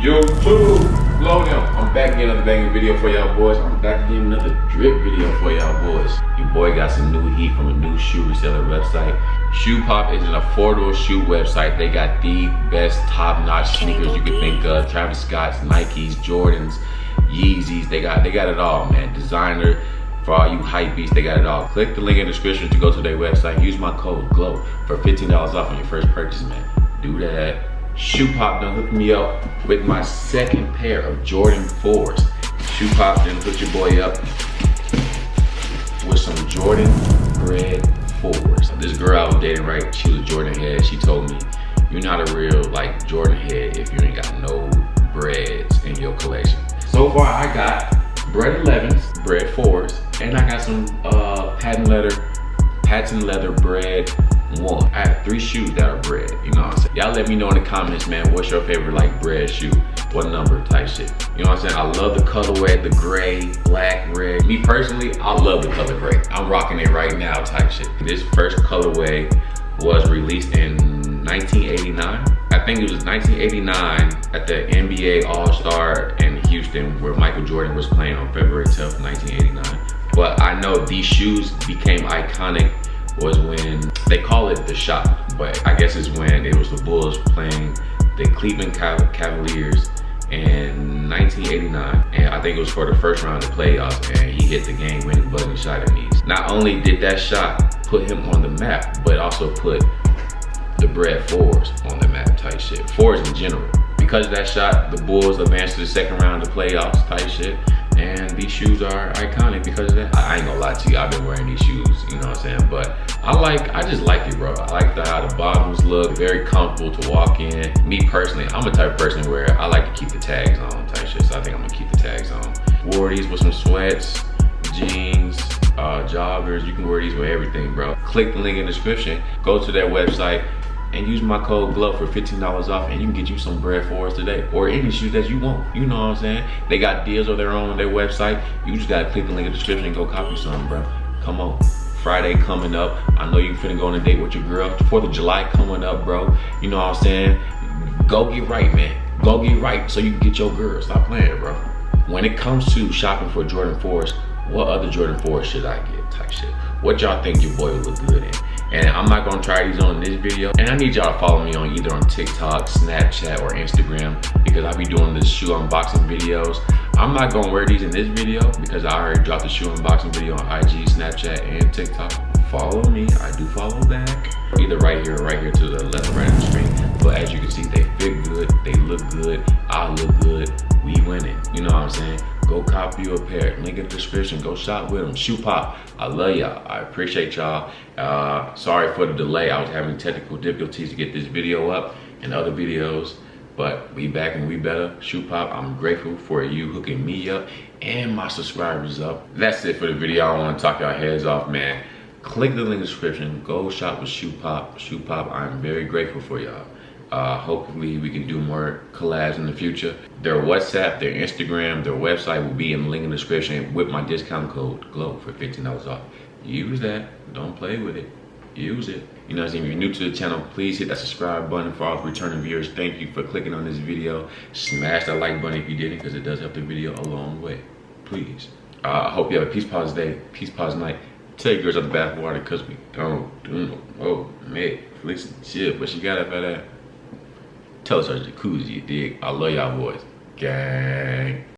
YouTube, blow them. I'm back again, another banging video for y'all boys. I'm back again, another drip video for y'all boys. Your boy got some new heat from a new shoe reseller website. Shoe Pop is an affordable shoe website. They got the best top-notch sneakers you could think of. Travis Scott's, Nikes, Jordans, Yeezys. They got it all, man. Designer. For all you hype beasts, they got it all. Click the link in the description to go to their website. Use my code GLOW for $15 off on your first purchase, man. Do that. Shoe Pop done hooked me up with my second pair of Jordan 4s. Shoe Pop done hooked your boy up with some Jordan Bred 4s. This girl I was dating, right, she was a Jordan head. She told me, you're not a real like Jordan head if you ain't got no Breds in your collection. So far I got Bred 11s, Bred 4s, and I got some patent leather Bred 1. I have 3 shoes that are Bred, you know what I'm saying? Y'all let me know in the comments, man, what's your favorite like Bred shoe? What number type shit? You know what I'm saying? I love the colorway, the gray, black, red. Me personally, I love the color gray. I'm rocking it right now type shit. This first colorway was released in 1989. I think it was 1989 at the NBA All-Star in Houston where Michael Jordan was playing on February 12th, 1989. But I know these shoes became iconic was when, they call it the shot, but I guess it's when it was the Bulls playing the Cleveland Cavaliers in 1989. And I think it was for the first round of the playoffs, and he hit the game-winning buzzer shot in these. Not only did that shot put him on the map, but also put the Bred 4s on the map type shit. 4s in general. Because of that shot, the Bulls advanced to the second round of the playoffs type shit. And these shoes are iconic because of that. I ain't gonna lie to you, I've been wearing these shoes, you know what I'm saying? But I just like it, bro. I like how the bottoms look, very comfortable to walk in. Me personally, I'm a type of person where I like to keep the tags on type shit, so I think I'm gonna keep the tags on. Wore these with some sweats, jeans, joggers. You can wear these with everything, bro. Click the link in the description, go to their website, and use my code GLOW for $15 off, and you can get you some Bred 4s today, or any shoes that you want. You know what I'm saying? They got deals of their own on their website. You just gotta click the link in the description and go copy some, bro. Come on. Friday coming up. I know you finna go on a date with your girl. 4th of July coming up, bro. You know what I'm saying? Go get right, man. Go get right so you can get your girl. Stop playing, bro. When it comes to shopping for Jordan 4s, what other Jordan 4s should I get type shit? What y'all think your boy would look good in? And I'm not gonna try these on this video. And I need y'all to follow me on either on TikTok, Snapchat, or Instagram, because I'll be doing the shoe unboxing videos. I'm not gonna wear these in this video because I already dropped the shoe unboxing video on IG, Snapchat, and TikTok. Follow me, I do follow back. Either right here or right here to the left or right of the screen. But as you can see, they fit good, they look good, I look good, we winning. You know what I'm saying? Go copy you a pair, link in the description, go shop with them. Shoe Pop, I love y'all, I appreciate y'all. Sorry for the delay, I was having technical difficulties to get this video up and other videos, but we back and we better. Shoe Pop, I'm grateful for you hooking me up and my subscribers up. That's it for the video. I don't want to talk y'all heads off, man. Click the link in the description, go shop with Shoe Pop. Shoe Pop, I'm very grateful for y'all. Hopefully we can do more collabs in the future. Their WhatsApp, their Instagram, their website will be in the link in the description with my discount code GLOW for $15 off. Use that, don't play with it, use it. You know what I'm saying? If you're new to the channel, please hit that subscribe button. For all returning viewers, thank you for clicking on this video. Smash that like button if you didn't, because it does help the video a long way. Please. I hope you have a peace, pause day, peace, pause night. Tell your girls out the bathwater because we don't do no, oh, man, listen, shit, but she got up at that. Tell us our jacuzzi, you dig? I love y'all boys. Gang.